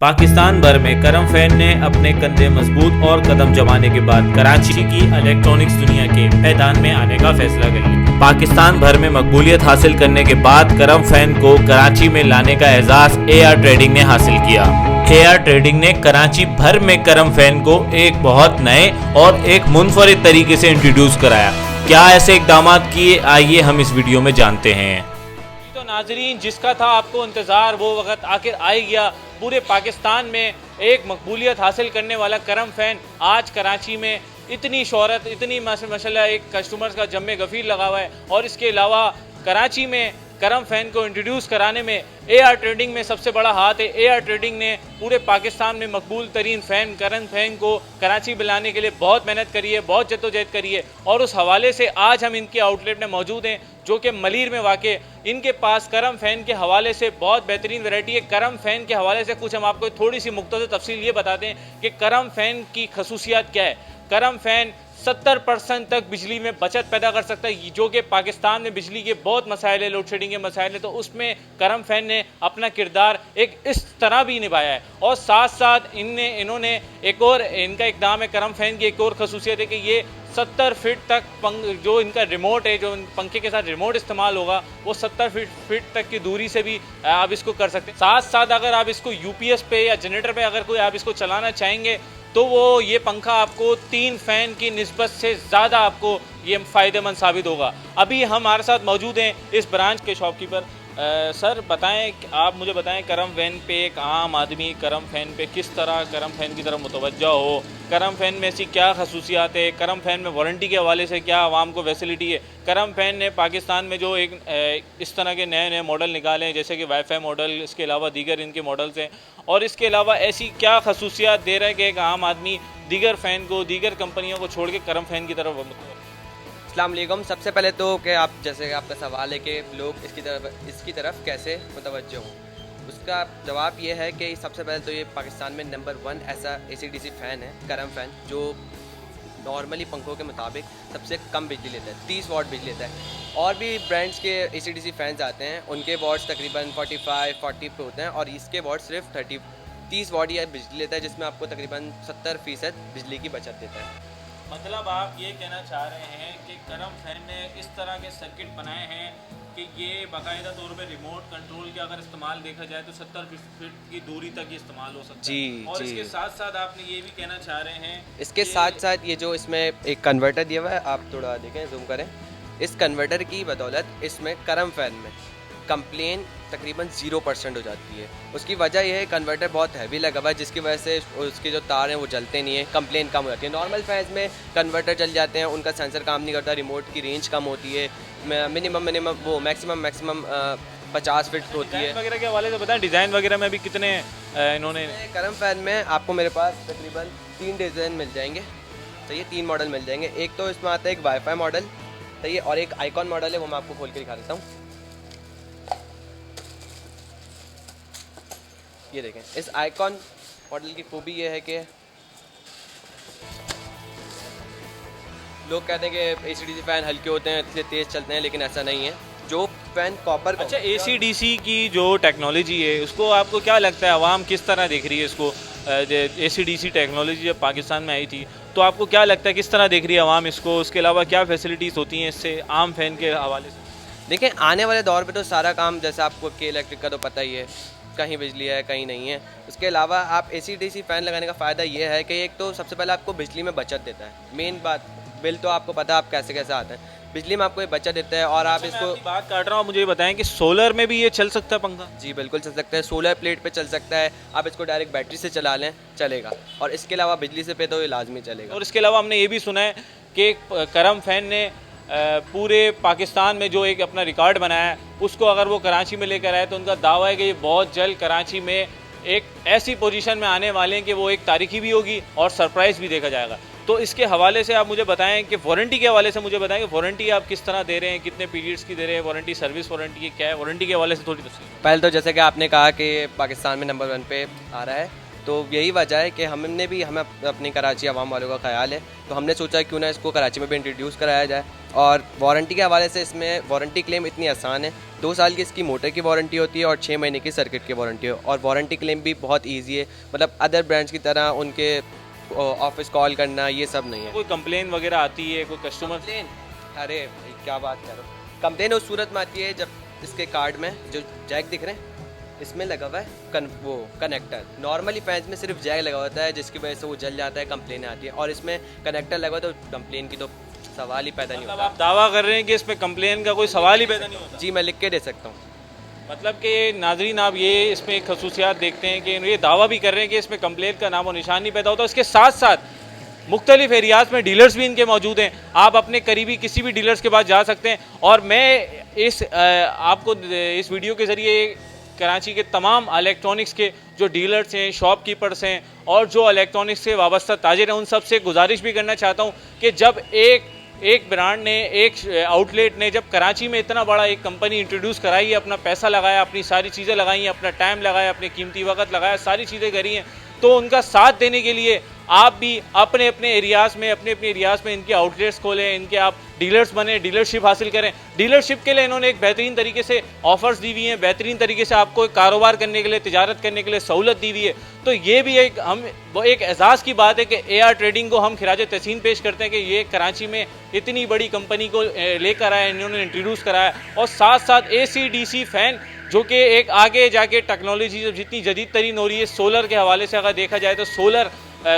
पाकिस्तान भर में करम फैन ने अपने कंधे मजबूत और कदम जमाने के बाद कराची की इलेक्ट्रॉनिक्स दुनिया के मैदान में आने का फैसला कर लिया। पाकिस्तान भर में मकबूलियत हासिल करने के बाद करम फैन को कराची में लाने का एजाज AR ट्रेडिंग ने हासिल किया। AR ट्रेडिंग ने कराची भर में करम फैन को एक बहुत नए और एक मुनफरिद तरीके से इंट्रोड्यूस कराया। क्या ऐसे इकदाम किए, आइए हम इस वीडियो में जानते हैं। तो नाजरीन, जिसका था आपको इंतज़ार वो वक्त आखिर आ ही गया। पूरे पाकिस्तान में एक मकबूलियत हासिल करने वाला करम फैन आज कराची में इतनी शोहरत, इतनी माशाल्लाह एक कस्टमर्स का जम्मे गफीर लगा हुआ है। और इसके अलावा कराची में करम फैन को इंट्रोड्यूस कराने में AR ट्रेडिंग में सबसे बड़ा हाथ है। AR ट्रेडिंग ने पूरे पाकिस्तान में मकबूल तरीन फ़ैन करम फैन को कराची बुलाने के लिए बहुत मेहनत करी है, बहुत जद्दोजहद करी है। और उस हवाले से आज हम इनके आउटलेट में मौजूद हैं जो कि मलीर में वाक़। इनके पास करम फ़ैन के हवाले से बहुत बेहतरीन वैरायटी है। करम फ़ैन के हवाले से कुछ हम आपको थोड़ी सी मुख्तसर तफसील ये बताते हैं कि करम फ़ैन की खसूसियात क्या है। करम फ़ैन 70% तक बिजली में बचत पैदा कर सकता है, जो कि पाकिस्तान में बिजली के बहुत मसाइल है, लोड शेडिंग के मसाइल है। तो उसमें करम फैन ने अपना किरदार एक इस तरह भी निभाया है। और साथ साथ इन्होंने एक और इनका इकदाम है, करम फैन की एक और खसूसियत है कि ये 70 फीट तक जो इनका रिमोट है, जो पंखे के साथ रिमोट इस्तेमाल होगा, वो 70 फीट तक की दूरी से भी आप इसको कर सकते हैं। साथ साथ अगर आप इसको UPS पे या जनरेटर पे अगर कोई आप इसको चलाना चाहेंगे तो वो ये पंखा आपको 3 फ़ैन की निस्बत से ज़्यादा आपको ये फ़ायदेमंद साबित होगा। अभी हमारे साथ मौजूद हैं इस ब्रांच के शॉपकीपर। सर बताएं, आप मुझे बताएं करम फैन पे एक आम आदमी करम फैन पे किस तरह करम फैन की तरफ मुतवज्जा हो, करम फैन में ऐसी क्या खसूसियात है, करम फैन में वारंटी के हवाले से क्या आवाम को फैसिलिटी है। करम फैन ने पाकिस्तान में जो एक इस तरह के नए नए मॉडल निकाले हैं, जैसे कि वाईफाई मॉडल, इसके अलावा दीगर इनके मॉडल्स हैं, और इसके अलावा ऐसी क्या खसूसियात दे रहा है कि एक आम आदमी दीगर फ़ैन को, दीगर कंपनियों को छोड़ के करम फैन की तरफ अस्सलाम वालेकुम। सबसे पहले तो कि आप जैसे आपका सवाल है कि लोग इसकी तरफ कैसे मुतवज्जो हों, उसका जवाब ये है कि सबसे पहले तो ये पाकिस्तान में नंबर 1 ऐसा AC/DC फ़ैन है, करम फ़ैन, जो नॉर्मली पंखों के मुताबिक सबसे कम बिजली लेता है, 30 वाट बिजली लेता है। और भी ब्रांड्स के AC/DC फ़ैन्स आते हैं, उनके वाट्स तकरीबन 45-40 पे होते हैं, और इसके वाट सिर्फ 30 वाट या बिजली लेता है, जिसमें आपको तकरीबन 70% बिजली की बचत देता है। मतलब आप ये कहना चाह रहे हैं कि करम फैन ने इस तरह के सर्किट बनाए हैं कि ये बाकायदा तौर पे रिमोट कंट्रोल के अगर इस्तेमाल देखा जाए तो 70 फीट की दूरी तक ये इस्तेमाल हो सकता है। जी, और जी। इसके साथ साथ आपने ये भी कहना चाह रहे हैं, इसके साथ साथ ये जो इसमें एक कन्वर्टर दिया हुआ है, आप थोड़ा देखें, जूम करें, इस कन्वर्टर की बदौलत इसमें करम फैन में कंप्लेन तकरीबन 0% हो जाती है। उसकी वजह यह है कन्वर्टर बहुत हैवी लगा हुआ है, जिसकी वजह से उसके जो तार हैं वो जलते नहीं है, कंप्लेन कम हो जाती है। नॉर्मल फैंस में कन्वर्टर जल जाते हैं, उनका सेंसर काम नहीं करता, रिमोट की रेंज कम होती है, मिनिमम वो मैक्सिमम 50 फीट होती है। वगैरह के हवाले से बताएं, डिज़ाइन वगैरह में भी कितने इन्होंने करम फैन में आपको मेरे पास तकरीबन 3 डिज़ाइन मिल जाएंगे, तो ये 3 मॉडल मिल जाएंगे। एक तो इसमें आता है एक वाईफाई मॉडल, तो ये, और एक आइकॉन मॉडल है, वो मैं आपको खोल के दिखा देता हूँ। ये देखें, इस आइकॉन मॉडल की खूबी ये है कि लोग कहते हैं कि AC/DC फ़ैन हल्के होते हैं इसलिए तेज़ चलते हैं, लेकिन ऐसा नहीं है। जो फ़ैन कॉपर का, अच्छा, AC/DC की जो टेक्नोलॉजी है उसको आपको क्या लगता है आवाम किस तरह देख रही है इसको? AC/DC टेक्नोलॉजी जब पाकिस्तान में आई थी तो आपको क्या लगता है किस तरह देख रही है आवाम इसको? उसके अलावा क्या फैसिलिटीज़ होती हैं इससे आम फैन के हवाले से? देखें, आने वाले दौर पे तो सारा काम, जैसे आपको के इलेक्ट्रिक का तो पता ही है, कहीं बिजली है कहीं नहीं है। उसके अलावा आप AC/DC फ़ैन लगाने का फ़ायदा ये है कि एक तो सबसे पहले आपको बिजली में बचत देता है। मेन बात, बिल तो आपको पता है आप कैसे कैसे आते हैं, बिजली में आपको ये बचत देता है। और आप इसको, मैं बात काट रहा हूँ, मुझे ये बताएं कि सोलर में भी ये चल सकता है पंखा? जी बिल्कुल चल सकता है, सोलर प्लेट पे चल सकता है, आप इसको डायरेक्ट बैटरी से चला लें, चलेगा। और इसके अलावा बिजली से पे तो ये लाजमी चलेगा। और इसके अलावा हमने ये भी सुना है कि करम फैन ने पूरे पाकिस्तान में जो एक अपना रिकॉर्ड बनाया है, उसको अगर वो कराची में लेकर आए तो उनका दावा है कि ये बहुत जल्द कराची में एक ऐसी पोजीशन में आने वाले हैं कि वो एक तारीखी भी होगी और सरप्राइज़ भी देखा जाएगा। तो इसके हवाले से आप मुझे बताएं कि वारंटी के हवाले से मुझे बताएं कि वारंटी आप किस तरह दे रहे हैं, कितने पीरियड्स की दे रहे हैं वारंटी, सर्विस वारंटी क्या है, वारंटी के हवाले से थोड़ी तफसील। पहले तो जैसे कि आपने कहा कि पाकिस्तान में नंबर 1 पे आ रहा है, तो यही वजह है कि हमें अपनी कराची आवाम वालों का ख्याल है, तो हमने सोचा क्यों ना इसको कराची में भी इंट्रोड्यूस कराया जाए। और वारंटी के हवाले से इसमें वारंटी क्लेम इतनी आसान है, 2 साल की इसकी मोटर की वारंटी होती है और 6 महीने की सर्किट की वारंटी है। और वारंटी क्लेम भी बहुत ईजी है, मतलब अदर ब्रांड्स की तरह उनके ऑफिस कॉल करना ये सब नहीं है। कोई कंप्लेन वगैरह आती है, कोई कस्टमर? कंप्लेन, अरे भाई क्या बात करो, कंप्लेन उस सूरत में आती है जब इसके कार्ड में जो जैक दिख रहे हैं इसमें लगा हुआ है वो कनेक्टर। नॉर्मली फैंस में सिर्फ जैक लगा होता है जिसकी वजह से वो जल जाता है, कंप्लेन आती है। और इसमें कनेक्टर लगा तो कंप्लेन की तो सवाल ही पैदा नहीं मतलब होता। आप दावा कर रहे हैं कि इसमें कंप्लेन का कोई सवाल ही पैदा नहीं होता? जी मैं लिख के दे सकता हूँ। मतलब कि नाजरीन आप ये इसमें एक खसूसियात देखते हैं कि ये दावा भी कर रहे हैं कि इसमें कंप्लेन का नामो निशान नहीं पैदा होता। इसके साथ साथ मुख्तलिफ एरियाज़ में डीलर्स भी इनके मौजूद हैं। आप अपने करीबी किसी भी डीलर्स के पास जा सकते हैं। और मैं आपको इस वीडियो के ज़रिए कराची के तमाम इलेक्ट्रॉनिक्स के जो डीलर्स हैं, शॉपकीपर्स हैं और जो इलेक्ट्रॉनिक्स से वाबस्ता ताजिर हैं, उन सब से गुजारिश भी करना चाहता हूँ कि जब एक ब्रांड ने, एक आउटलेट ने जब कराची में इतना बड़ा एक कंपनी इंट्रोड्यूस कराई है, अपना पैसा लगाया, अपनी सारी चीज़ें लगाई हैं, अपना टाइम लगाया, अपने कीमती वक्त लगाया, सारी चीज़ें करी हैं, तो उनका साथ देने के लिए आप भी अपने अपने एरियाज़ में इनके आउटलेट्स खोलें, इनके आप डीलर्स बने, डीलरशिप हासिल करें। डीलरशिप के लिए इन्होंने एक बेहतरीन तरीके से ऑफर्स दी हुई हैं, बेहतरीन तरीके से आपको कारोबार करने के लिए, तिजारत करने के लिए सहूलत दी हुई है। तो ये भी एक एजाज़ की बात है कि AR ट्रेडिंग को हम खिराज तहसीन पेश करते हैं कि ये कराची में इतनी बड़ी कंपनी को लेकर आया, इन्होंने इंट्रोड्यूस कराया। और साथ साथ AC/DC फ़ैन जो कि एक आगे जाके टेक्नोलॉजी जितनी जदीद तरीन हो रही है, सोलर के हवाले से अगर देखा जाए तो सोलर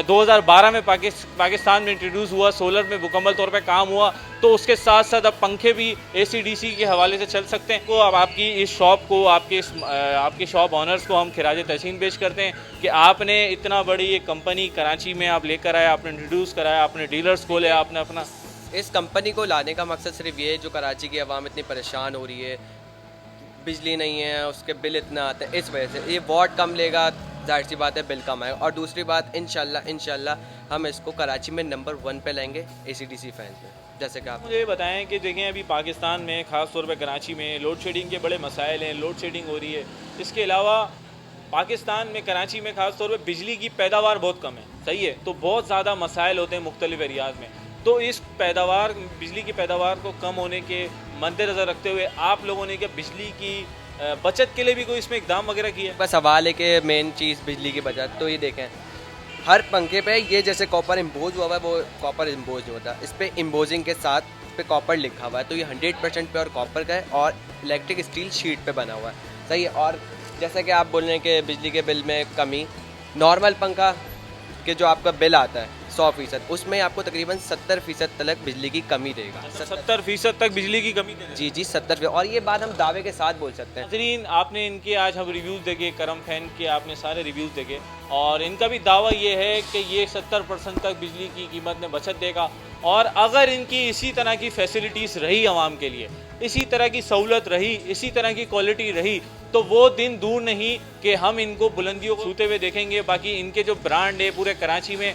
2012 में पाकिस्तान में इंट्रोड्यूस हुआ, सोलर में मुकम्मल तौर पे काम हुआ। तो उसके साथ साथ अब पंखे भी AC/DC के हवाले से चल सकते हैं। तो अब आपकी इस शॉप को, आपके शॉप ऑनर्स को हम खिराज तहसीन पेश करते हैं कि आपने इतना बड़ी एक कंपनी कराची में आप लेकर आए, आपने इंट्रोड्यूस कराया, आपने डीलर्स खोले, आपने अपना इस कंपनी को लाने का मकसद सिर्फ ये है, जो कराची की आवाम इतनी परेशान हो रही है, बिजली नहीं है, उसके बिल इतना आते हैं, इस वजह से ये वॉट कम लेगा, जाहिर सी बात है बिल कम आएगा। और दूसरी बात इंशाल्लाह हम इसको कराची में नंबर 1 पे लेंगे AC/DC फैंस में। जैसे कि आप मुझे ये बताएं कि देखें अभी पाकिस्तान में ख़ास तौर पे कराची में लोड शेडिंग के बड़े मसाइल हैं, लोड शेडिंग हो रही है। इसके अलावा पाकिस्तान में, कराची में ख़ास तौर पे बिजली की पैदावार बहुत कम है, सही है, तो बहुत ज़्यादा मसाइल होते हैं मुख्तलिफ एरियाज़ में। तो इस बिजली की पैदावार को कम होने के मद्देनज़र रखते हुए आप लोगों ने क्या बिजली की बचत के लिए भी कोई इसमें इकदाम वगैरह किया? बस सवाल है कि मेन चीज़ बिजली की बचत। तो ये देखें, हर पंखे पे ये जैसे कॉपर इम्पोज हुआ हुआ है, वो कॉपर इम्पोज नहीं होता, इस पर इम्पोजिंग के साथ इस पे कॉपर लिखा हुआ है। तो ये 100% प्योर कॉपर का है और इलेक्ट्रिक स्टील शीट पे बना हुआ है, सही है। और जैसा कि आप बोल रहे हैं कि बिजली के बिल में कमी, नॉर्मल पंखा के जो आपका बिल आता है 100%, उसमें आपको तकरीबन 70% तक बिजली की कमी देगा। 70% तक बिजली की कमी देगा? जी 70%। और ये बात हम दावे के साथ बोल सकते हैं। नाज़रीन, आपने इनके आज हम रिव्यूज़ देखे, करम फैन के आपने सारे रिव्यूज़ देखे और इनका भी दावा ये है कि ये 70% तक बिजली की कीमत में बचत देगा। और अगर इनकी इसी तरह की फैसिलिटीज़ रही आवाम के लिए, इसी तरह की सहूलत रही, इसी तरह की क्वालिटी रही, तो वो दिन दूर नहीं कि हम इनको बुलंदियों को छूते हुए देखेंगे। बाकी इनके जो ब्रांड है पूरे कराची में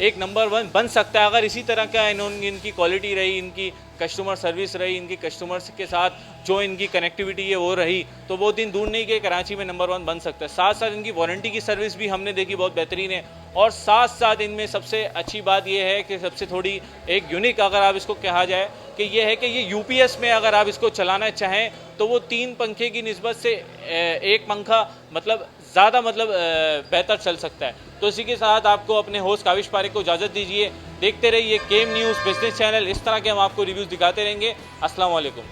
एक नंबर 1 बन सकता है अगर इसी तरह का इनकी क्वालिटी रही, इनकी कस्टमर सर्विस रही, इनकी कस्टमर्स के साथ जो इनकी कनेक्टिविटी है वो रही, तो वो दिन दूर नहीं कि कराची में नंबर 1 बन सकता है। साथ साथ इनकी वारंटी की सर्विस भी हमने देखी, बहुत बेहतरीन है। और साथ साथ इनमें सबसे अच्छी बात यह है कि सबसे थोड़ी एक यूनिक अगर आप इसको कहा जाए कि ये है कि ये UPS में अगर आप इसको चलाना चाहें तो वो 3 पंखे की निस्बत से एक पंखा ज़्यादा बेहतर चल सकता है। तो इसी के साथ आपको अपने होस्ट काविश पारिक को इजाज़त दीजिए। देखते रहिए केम न्यूज़ बिजनेस चैनल, इस तरह के हम आपको रिव्यूज़ दिखाते रहेंगे। अस्सलाम वालेकुम।